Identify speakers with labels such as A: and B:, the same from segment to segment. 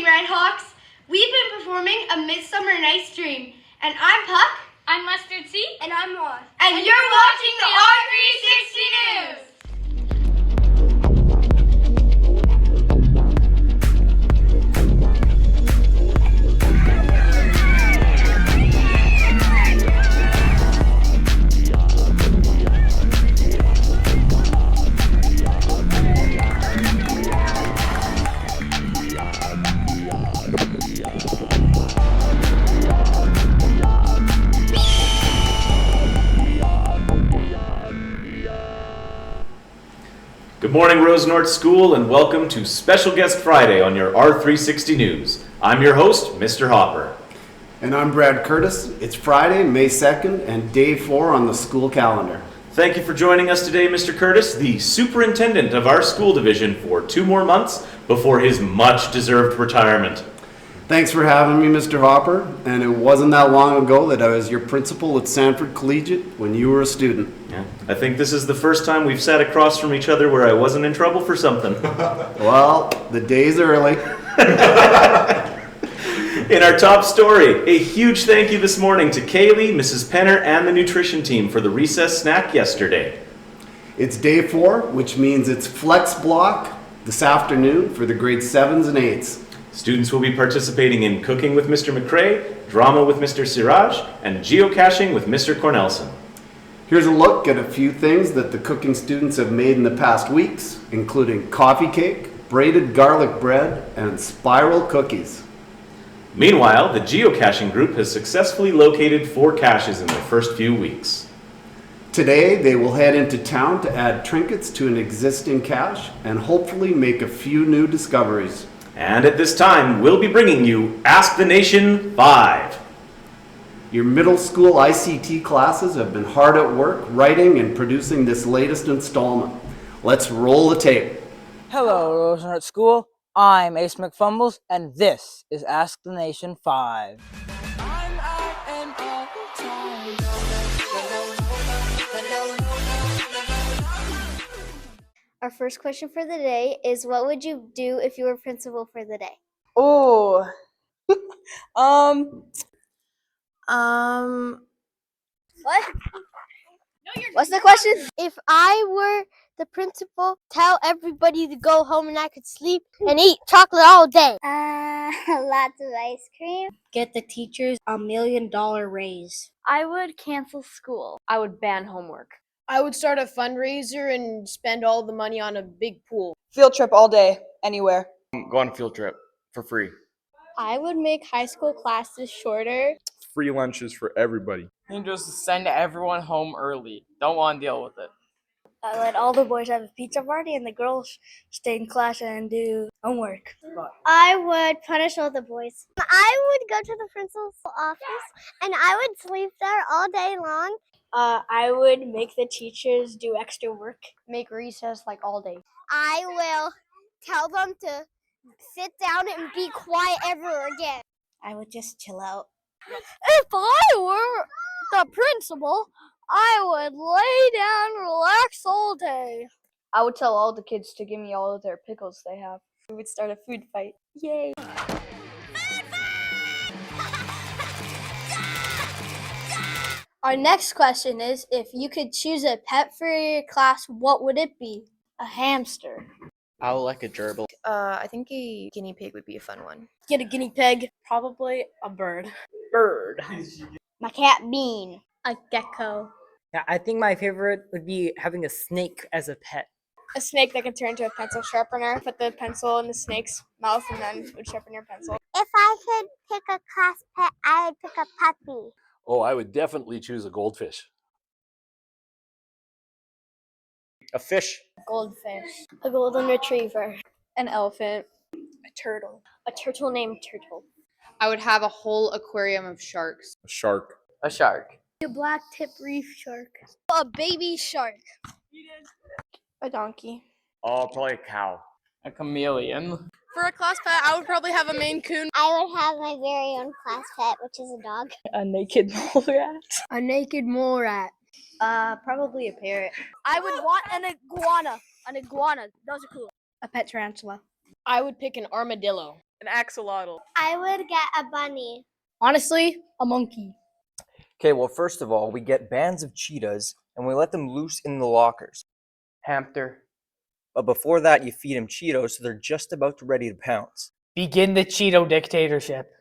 A: RedHawks. We've been performing A Midsummer Night's Dream. And I'm Puck.
B: I'm Mustard Seed.
A: And I'm Juan. And you're watching the R360 News.
C: Good morning, Rose North School, and welcome to Special Guest Friday on your R360 News. I'm your host, Mr. Hopper.
D: And I'm Brad Curtis. It's Friday, May 2nd, and day 4 on the school calendar.
C: Thank you for joining us today, Mr. Curtis, the superintendent of our school division for 2 more months before his much-deserved retirement.
D: Thanks for having me, Mr. Hopper. And it wasn't that long ago that I was your principal at Sanford Collegiate when you were a student.
C: Yeah, I think this is the first time we've sat across from each other where I wasn't in trouble for something.
D: Well, the day's early.
C: In our top story, a huge thank you this morning to Kaylee, Mrs. Penner, and the nutrition team for the recess snack yesterday.
D: It's day 4, which means it's flex block this afternoon for the grade 7s and 8s.
C: Students will be participating in Cooking with Mr. McCrae, Drama with Mr. Siraj, and Geocaching with Mr. Cornelson.
D: Here's a look at a few things that the cooking students have made in the past weeks, including coffee cake, braided garlic bread, and spiral cookies.
C: Meanwhile, the geocaching group has successfully located 4 caches in their first few weeks.
D: Today, they will head into town to add trinkets to an existing cache and hopefully make a few new discoveries.
C: And at this time, we'll be bringing you Ask the Nation 5.
D: Your middle school ICT classes have been hard at work writing and producing this latest installment. Let's roll the tape.
E: Hello, Rose North School. I'm Ace McFumbles, and this is Ask the Nation 5.
F: Our first question for the day is, what would you do if you were principal for the day?
E: Oh,
F: What? What's the question? If I were the principal, tell everybody to go home and I could sleep and eat chocolate all day. Lots of ice cream.
G: Get the teachers $1 million raise.
H: I would cancel school.
I: I would ban homework.
J: I would start a fundraiser and spend all the money on a big pool.
E: field trip all day, anywhere.
K: Go on a field trip for free.
F: I would make high school classes shorter.
K: Free lunches for everybody.
L: And just send everyone home early. Don't want to deal with it.
H: I let all the boys have a pizza party and the girls stay in class and do homework.
F: I would punish all the boys. I would go to the principal's office and I would sleep there all day long.
H: I would make the teachers do extra work.
I: Make recess like all day.
F: I will tell them to sit down and be quiet ever again.
G: I would just chill out.
H: If I were the principal, I would lay down and relax all day.
I: I would tell all the kids to give me all of their pickles they have.
H: We would start a food fight. Yay! Our next question is, if you could choose a pet for your class, what would it be? A hamster.
K: I would like a gerbil.
J: I think a guinea pig would be a fun one.
H: Get a guinea pig.
L: Probably a bird.
F: My cat Bean.
H: A gecko.
E: Yeah, I think my favorite would be having a snake as a pet.
J: A snake that can turn into a pencil sharpener. Put the pencil in the snake's mouth and then it would sharpen your pencil.
F: If I could pick a class pet, I would pick a puppy.
M: Oh, I would definitely choose a goldfish.
K: A fish.
H: Goldfish. A golden retriever.
J: An elephant.
H: A turtle. A turtle named Turtle.
J: I would have a whole aquarium of sharks.
M: A shark.
L: A shark.
H: A black tip reef shark. A baby shark.
J: A donkey.
K: Oh, probably a cow.
L: A chameleon.
J: For a class pet, I would probably have a Maine Coon.
F: I would have my very own class pet, which is a dog.
E: A naked mole rat.
H: A naked mole rat.
G: Probably a parrot.
H: I would want an iguana. An iguana. Those are cool. A pet tarantula.
J: I would pick an armadillo. An axolotl.
F: I would get a bunny.
H: Honestly, a monkey.
E: Okay, well, first of all, we get bands of cheetahs and we let them loose in the lockers.
L: Hamster.
E: But before that, you feed them Cheetos so they're just about ready to pounce.
L: Begin the Cheeto dictatorship.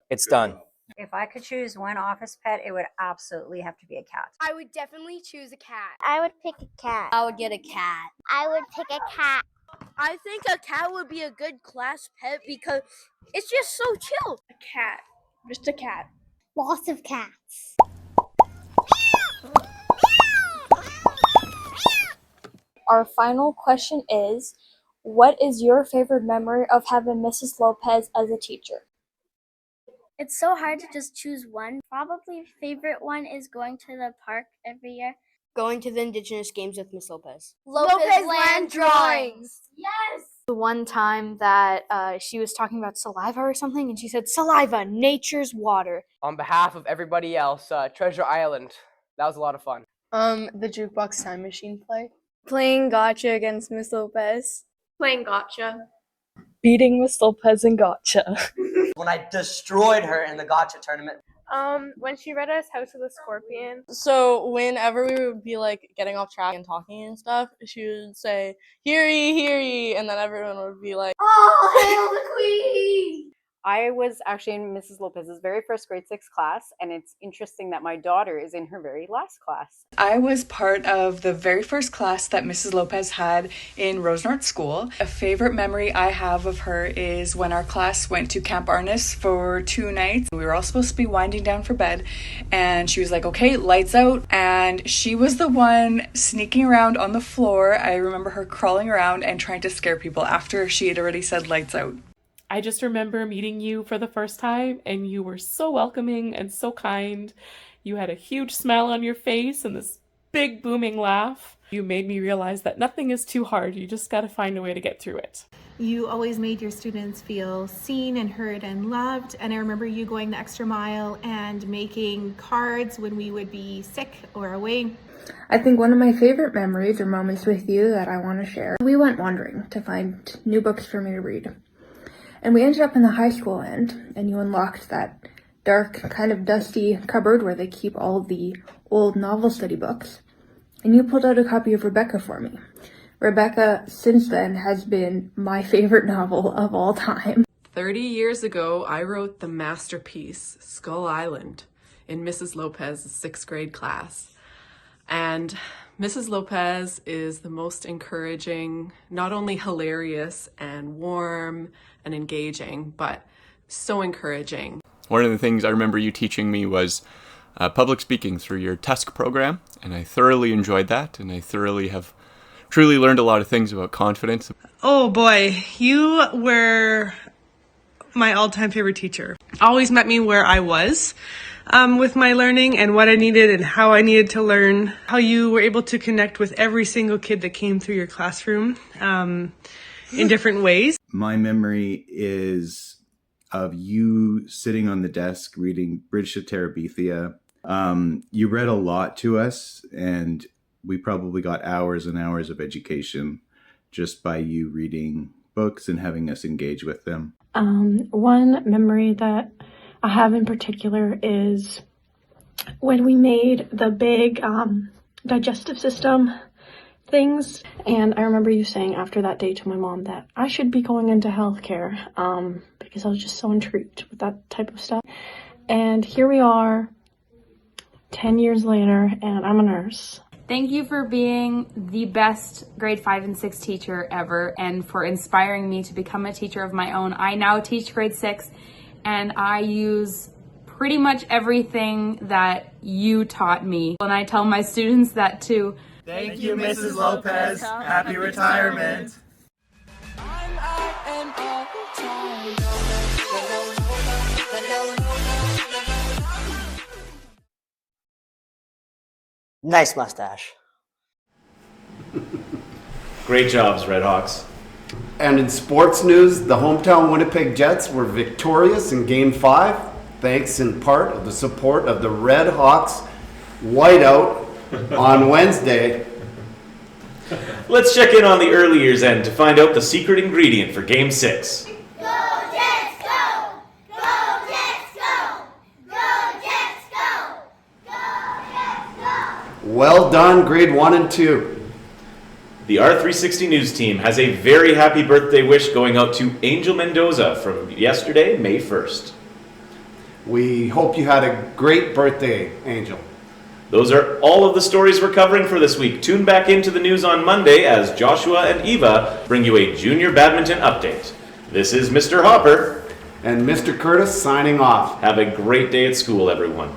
E: It's done.
G: If I could choose one office pet, it would absolutely have to be a cat.
A: I would definitely choose a cat.
F: I would pick a cat.
H: I would get a cat.
F: I would pick a cat.
A: I think a cat would be a good class pet because it's just so chill.
J: A cat. Just a cat.
F: Lots of cats.
I: Our final question is, what is your favorite memory of having Mrs. Lopez as a teacher?
F: It's so hard to just choose one. Probably favorite one is going to the park every year.
A: Going to the Indigenous Games with Miss Lopez.
H: Lopez Land Drawings.
A: Yes.
J: The one time that she was talking about saliva or something, and she said, "Saliva, nature's water."
L: On behalf of everybody else, Treasure Island. That was a lot of fun.
J: The jukebox time machine play. Playing gotcha against Miss Lopez. Playing gotcha.
I: Beating Miss Lopez in gotcha.
E: When I destroyed her in the gotcha tournament.
J: When she read us House of the Scorpion. So whenever we would be like getting off track and talking and stuff, she would say, "Hear ye," and then everyone would be like,
A: Oh, hail the queen!
G: I was actually in Mrs. Lopez's very first grade 6 class, and it's interesting that my daughter is in her very last class.
B: I was part of the very first class that Mrs. Lopez had in Rose North School. A favorite memory I have of her is when our class went to Camp Arnis for 2 nights. We were all supposed to be winding down for bed, and she was like, "Okay, lights out." And she was the one sneaking around on the floor. I remember her crawling around and trying to scare people after she had already said lights out.
N: I just remember meeting you for the first time, and you were so welcoming and so kind. You had a huge smile on your face and this big booming laugh. You made me realize that nothing is too hard. You just got to find a way to get through it.
O: You always made your students feel seen and heard and loved. And I remember you going the extra mile and making cards when we would be sick or away.
P: I think one of my favorite memories or moments with you that I want to share, we went wandering to find new books for me to read. And we ended up in the high school end, and you unlocked that dark, kind of dusty cupboard where they keep all the old novel study books. And you pulled out a copy of Rebecca for me. Rebecca, since then, has been my favorite novel of all time.
Q: 30 years ago, I wrote the masterpiece, Skull Island, in Mrs. Lopez's 6th grade class. And Mrs. Lopez is the most encouraging, not only hilarious and warm and engaging, but so encouraging.
R: One of the things I remember you teaching me was public speaking through your TUSC program, and I thoroughly enjoyed that, and I thoroughly have truly learned a lot of things about confidence.
S: Oh boy, you were my all-time favorite teacher. Always met me where I was with my learning and what I needed and how I needed to learn. How you were able to connect with every single kid that came through your classroom in different ways.
T: My memory is of you sitting on the desk reading Bridge to Terabithia. You read a lot to us, and we probably got hours and hours of education just by you reading books and having us engage with them.
U: One memory that I have in particular is when we made the big digestive system things. And I remember you saying after that day to my mom that I should be going into healthcare because I was just so intrigued with that type of stuff. And here we are 10 years later, and I'm a nurse.
V: Thank you for being the best grade 5 and 6 teacher ever, and for inspiring me to become a teacher of my own. I now teach grade 6, and I use pretty much everything that you taught me. And I tell my students that too.
W: Thank you, Mrs. Lopez. Happy retirement.
E: Nice mustache.
C: Great jobs, RedHawks.
D: And in sports news, the hometown Winnipeg Jets were victorious in Game 5, thanks in part of the support of the RedHawks whiteout on Wednesday.
C: Let's check in on the early years end to find out the secret ingredient for Game 6.
F: Go Jets!
D: Well done, grade 1 and 2.
C: The R360 News team has a very happy birthday wish going out to Angel Mendoza from yesterday, May 1st.
D: We hope you had a great birthday, Angel.
C: Those are all of the stories we're covering for this week. Tune back into the news on Monday as Joshua and Eva bring you a junior badminton update. This is Mr. Hopper
D: and Mr. Curtis signing off.
C: Have a great day at school, everyone.